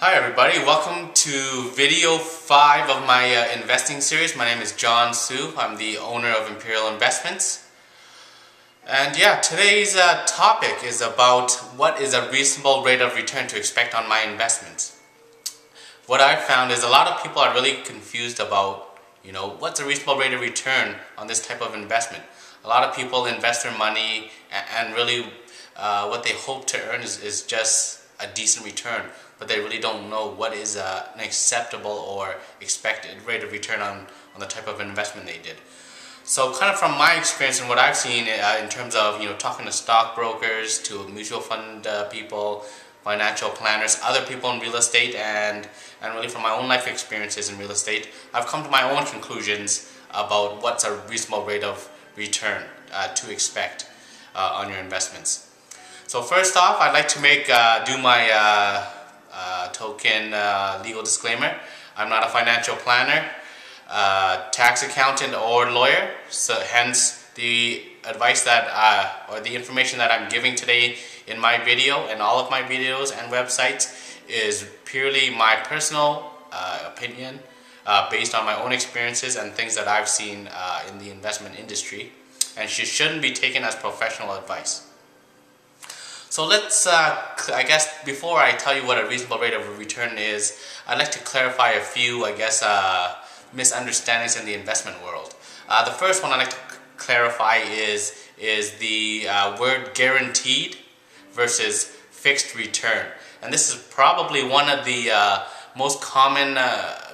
Hi everybody, welcome to video 5 of my investing series. My name is John Su. I'm the owner of Imperial Investments. And yeah, today's topic is about what is a reasonable rate of return to expect on my investments. What I've found is a lot of people are really confused about, what's a reasonable rate of return on this type of investment. A lot of people invest their money and really what they hope to earn is just a decent return, but they really don't know what is an acceptable or expected rate of return on the type of investment they did. So kind of from my experience and what I've seen in terms of talking to stockbrokers, to mutual fund people, financial planners, other people in real estate, and really from my own life experiences in real estate, I've come to my own conclusions about what's a reasonable rate of return to expect on your investments. So first off, I'd like to do my token legal disclaimer. I'm not a financial planner, tax accountant, or lawyer. So hence the advice that or the information that I'm giving today in my video and all of my videos and websites is purely my personal opinion based on my own experiences and things that I've seen in the investment industry, and shouldn't be taken as professional advice. So let's, I guess, before I tell you what a reasonable rate of return is, I'd like to clarify a few, misunderstandings in the investment world. The first one I'd like to clarify is the word guaranteed versus fixed return. And this is probably one of the most common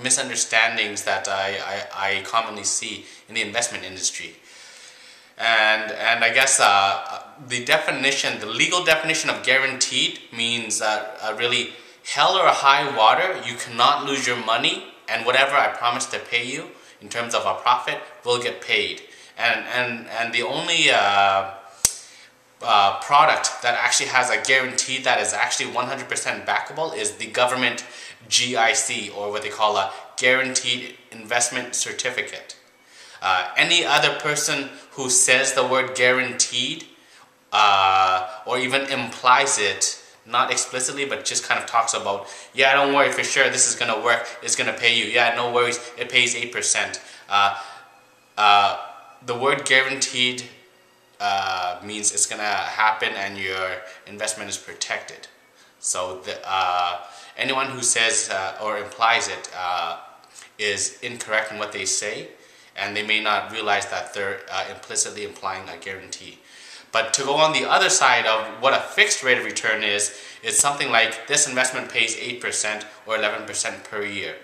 misunderstandings that I commonly see in the investment industry. And I guess the legal definition of guaranteed means really hell or high water, you cannot lose your money, and whatever I promise to pay you in terms of a profit will get paid. And the only product that actually has a guarantee that is actually 100% backable is the government GIC, or what they call a Guaranteed Investment Certificate. Any other person who says the word guaranteed or even implies it, not explicitly but just kind of talks about, yeah, don't worry, for sure this is going to work, it's going to pay you, yeah, no worries, it pays 8%. The word guaranteed means it's going to happen and your investment is protected. So anyone who says or implies it is incorrect in what they say, and they may not realize that they're implicitly implying a guarantee. But to go on the other side of what a fixed rate of return is, it's something like this investment pays 8% or 11% per year.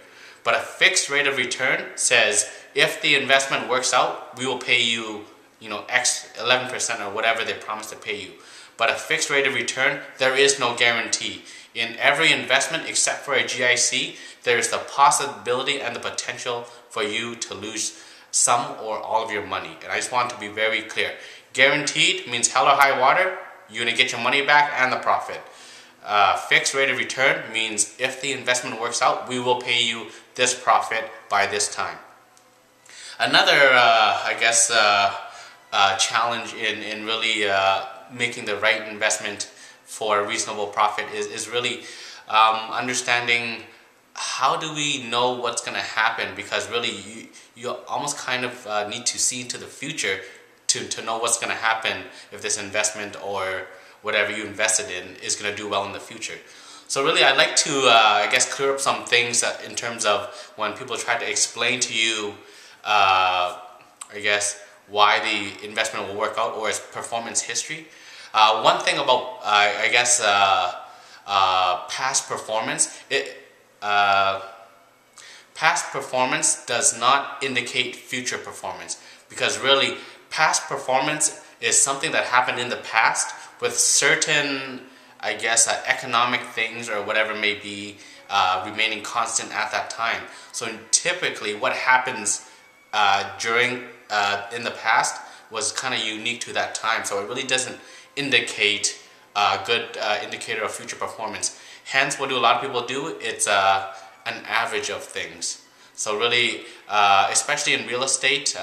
But a fixed rate of return says if the investment works out, we will pay you, X 11% or whatever they promise to pay you. But a fixed rate of return, there is no guarantee. In every investment except for a GIC, there is the possibility and the potential for you to lose some or all of your money. And I just want to be very clear. Guaranteed means hell or high water, you're going to get your money back and the profit. Fixed rate of return means if the investment works out, we will pay you this profit by this time. Another, challenge in really making the right investment for a reasonable profit is really understanding how do we know what's going to happen, because really you almost kind of need to see into the future to know what's going to happen if this investment or whatever you invested in is going to do well in the future. So really I'd like to clear up some things in terms of when people try to explain to you why the investment will work out or its performance history. One thing about past performance, past performance does not indicate future performance, because really past performance is something that happened in the past with certain economic things or whatever may be remaining constant at that time. So typically what happens in the past was kind of unique to that time, so it really doesn't indicate a good indicator of future performance. Hence, what do a lot of people do? It's an average of things. So really, especially in real estate,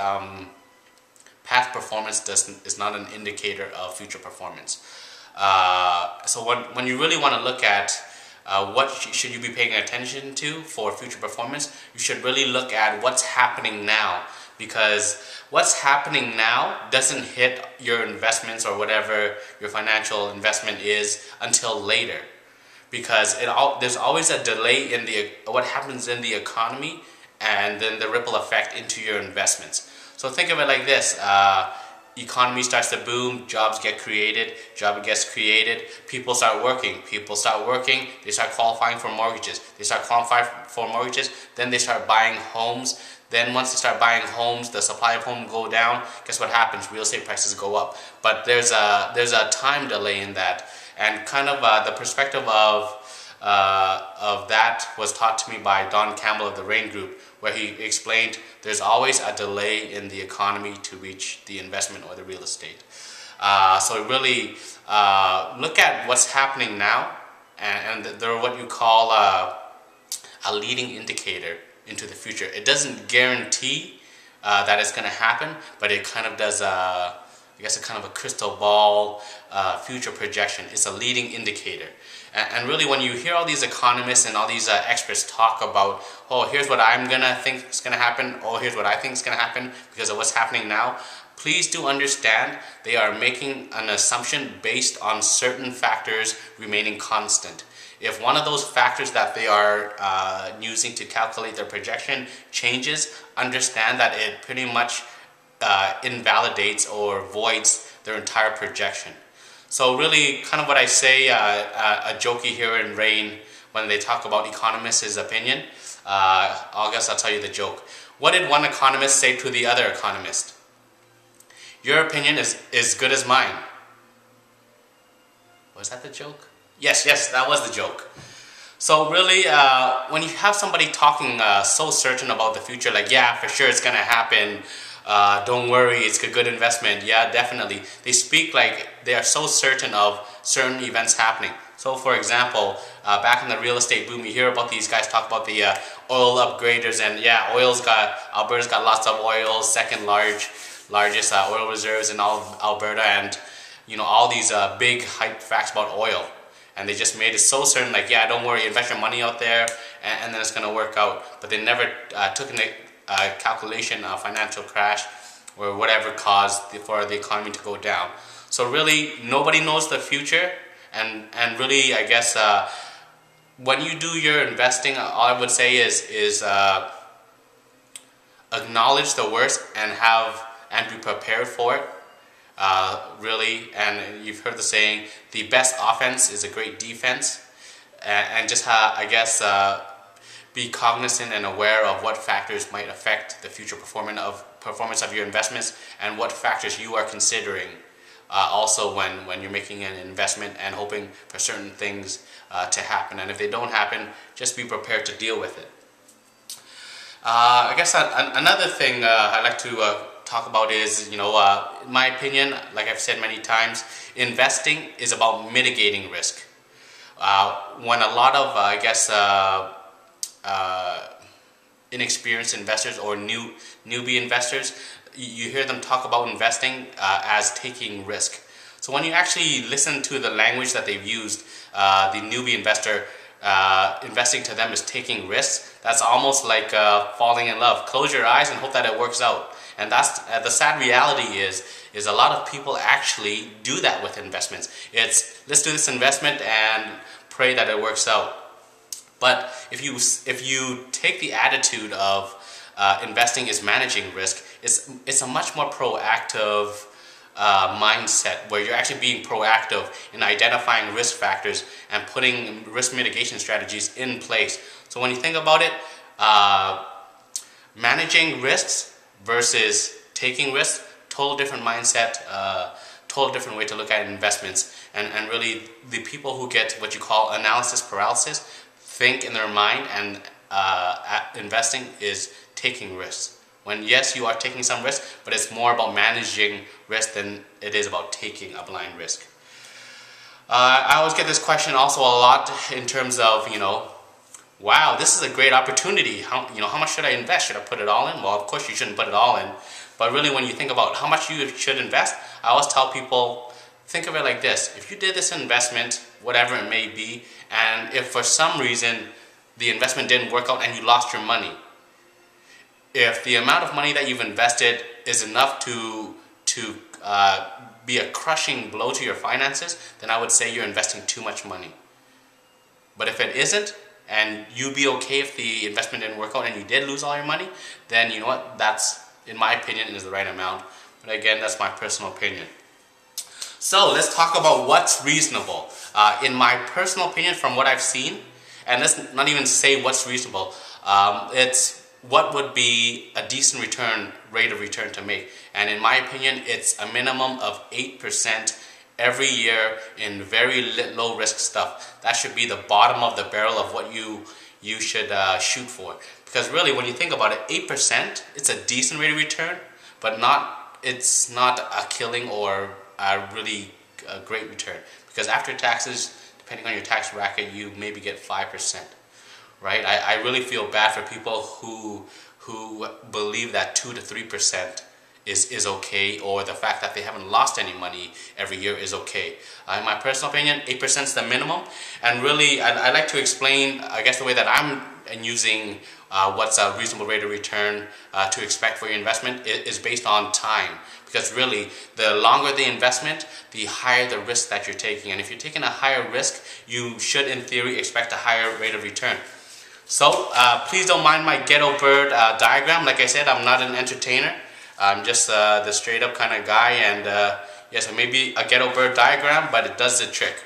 past performance is not an indicator of future performance. So when you really want to look at what should you be paying attention to for future performance? You should really look at what's happening now, because what's happening now doesn't hit your investments or whatever your financial investment is until later, because there's always a delay in what happens in the economy and then the ripple effect into your investments. So think of it like this. Economy starts to boom, jobs get created, people start working, they start qualifying for mortgages, then they start buying homes. Then once they start buying homes, the supply of homes go down. Guess what happens? Real estate prices go up. But there's a time delay in that, and kind of the perspective of that was taught to me by Don Campbell of the Rain Group, where he explained there's always a delay in the economy to reach the investment or the real estate. So really look at what's happening now, and they're what you call a leading indicator into the future. It doesn't guarantee that it's going to happen, but it kind of does I guess a kind of a crystal ball future projection. It's a leading indicator. And really, when you hear all these economists and all these experts talk about, oh, here's what I'm gonna think is gonna happen, oh, here's what I think is gonna happen because of what's happening now, please do understand they are making an assumption based on certain factors remaining constant. If one of those factors that they are using to calculate their projection changes, understand that it pretty much invalidates or voids their entire projection. So really, kind of what I say, a jokey here in Rain, when they talk about economists' opinion, I guess I'll tell you the joke. What did one economist say to the other economist? Your opinion is good as mine. Was that the joke? Yes, that was the joke. So really, when you have somebody talking so certain about the future, like, yeah, for sure it's gonna happen, don't worry, it's a good investment, yeah, definitely. They speak like they are so certain of certain events happening. So for example, back in the real estate boom, you hear about these guys talk about the oil upgraders, and yeah, Alberta's got lots of oil, second largest oil reserves in all of Alberta, and you know, all these big hype facts about oil. And they just made it so certain, like, yeah, don't worry, invest your money out there, and then it's going to work out. But they never took into calculation a financial crash or whatever caused for the economy to go down. So really, nobody knows the future, and really, I guess, when you do your investing, all I would say is acknowledge the worst and be prepared for it. Really, and you've heard the saying, the best offense is a great defense, and just I guess be cognizant and aware of what factors might affect the future performance of your investments, and what factors you are considering also when you're making an investment and hoping for certain things to happen. And if they don't happen, just be prepared to deal with it. I guess another thing I'd like to talk about is, you know, in my opinion, like I've said many times, investing is about mitigating risk. When a lot of, I guess, inexperienced investors or newbie investors, you hear them talk about investing as taking risk. So when you actually listen to the language that they've used, the newbie investor, investing to them is taking risks. That's almost like falling in love. Close your eyes and hope that it works out. And that's the sad reality is a lot of people actually do that with investments. It's, let's do this investment and pray that it works out. But if you take the attitude of investing is managing risk, it's a much more proactive mindset, where you're actually being proactive in identifying risk factors and putting risk mitigation strategies in place. So when you think about it, managing risks versus taking risks, total different mindset, total different way to look at investments. And really, the people who get what you call analysis paralysis think in their mind, and investing is taking risks. When yes, you are taking some risk, but it's more about managing risk than it is about taking a blind risk. I always get this question also a lot in terms of, you know, wow, this is a great opportunity. How much should I invest? Should I put it all in? Well, of course you shouldn't put it all in. But really, when you think about how much you should invest, I always tell people, think of it like this. If you did this investment whatever it may be, and if for some reason the investment didn't work out and you lost your money, if the amount of money that you've invested is enough to be a crushing blow to your finances, then I would say you're investing too much money. But if it isn't, and you'd be okay if the investment didn't work out and you did lose all your money, then you know what, that's, in my opinion, is the right amount. But again, that's my personal opinion. So let's talk about what's reasonable. In my personal opinion, from what I've seen, and let's not even say what's reasonable, it's what would be a decent rate of return to make. And in my opinion, it's a minimum of 8% every year in very low risk stuff. That should be the bottom of the barrel of what you should shoot for. Because really, when you think about it, 8%, it's a decent rate of return, but it's not a killing or a really great return. Because after taxes, depending on your tax bracket, you maybe get 5%. Right? I really feel bad for people who believe that 2 to 3% is okay, or the fact that they haven't lost any money every year is okay. In my personal opinion, 8% is the minimum. And really, I like to explain, I guess, the way that I'm using what's a reasonable rate of return to expect for your investment is based on time. Because really, the longer the investment, the higher the risk that you're taking. And if you're taking a higher risk, you should, in theory, expect a higher rate of return. So please don't mind my ghetto bird diagram. Like I said, I'm not an entertainer. I'm just the straight up kind of guy, and yes, it may be a ghetto bird diagram, but it does the trick.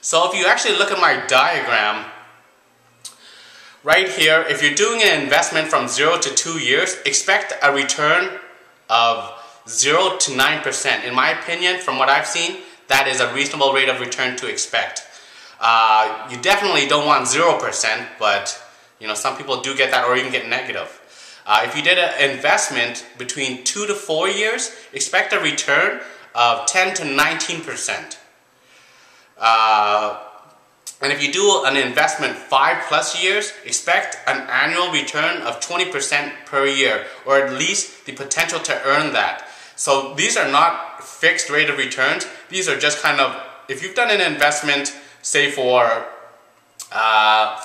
So if you actually look at my diagram, right here, if you're doing an investment from 0 to 2 years, expect a return of 0 to 9%. In my opinion, from what I've seen, that is a reasonable rate of return to expect. You definitely don't want 0%, but you know, some people do get that or even get negative. If you did an investment between 2 to 4 years, expect a return of 10 to 19%. And if you do an investment 5+ years, expect an annual return of 20% per year, or at least the potential to earn that. So these are not fixed rate of returns. These are just kind of, if you've done an investment, say for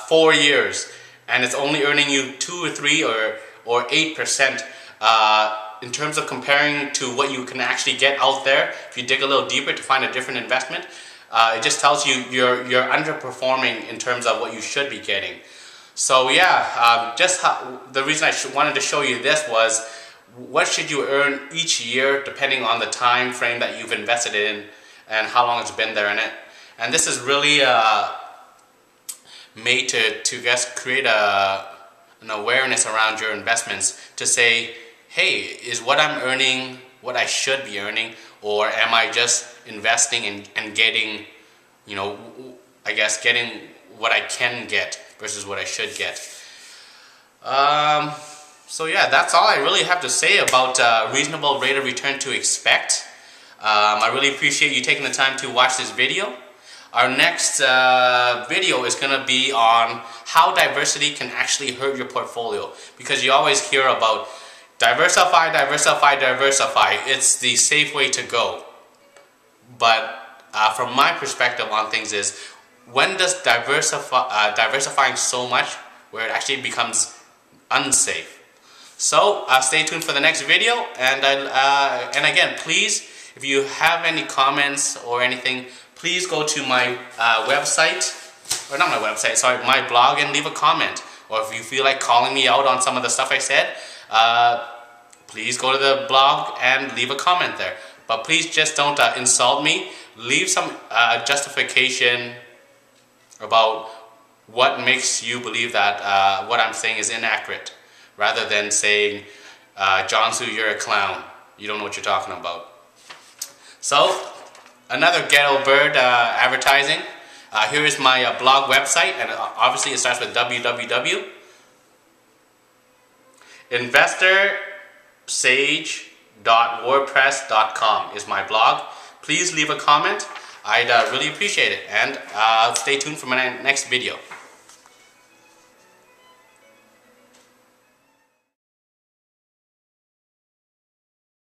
4 years, and it's only earning you 2 or 3 or 8%, in terms of comparing to what you can actually get out there, if you dig a little deeper to find a different investment, it just tells you you're underperforming in terms of what you should be getting. So yeah, the reason I wanted to show you this was, what should you earn each year depending on the time frame that you've invested in and how long it's been there in it. And this is really made to just create an awareness around your investments, to say, hey, is what I'm earning what I should be earning, or am I just investing and getting, you know, I guess getting what I can get versus what I should get. So yeah, that's all I really have to say about reasonable rate of return to expect. I really appreciate you taking the time to watch this video. Our next video is going to be on how diversity can actually hurt your portfolio, because you always hear about diversify, diversify, diversify. It's the safe way to go. But from my perspective on things is, when does diversifying so much where it actually becomes unsafe? So stay tuned for the next video, and again, please, if you have any comments or anything, please go to my website, or not my website, sorry, my blog, and leave a comment. Or if you feel like calling me out on some of the stuff I said, please go to the blog and leave a comment there. But please just don't insult me. Leave some justification about what makes you believe that what I'm saying is inaccurate, rather than saying, John Su, you're a clown. You don't know what you're talking about. So, another ghetto bird advertising. Here is my blog website, and obviously it starts with www. InvestorSage.wordpress.com is my blog. Please leave a comment. I'd really appreciate it, and stay tuned for my next video.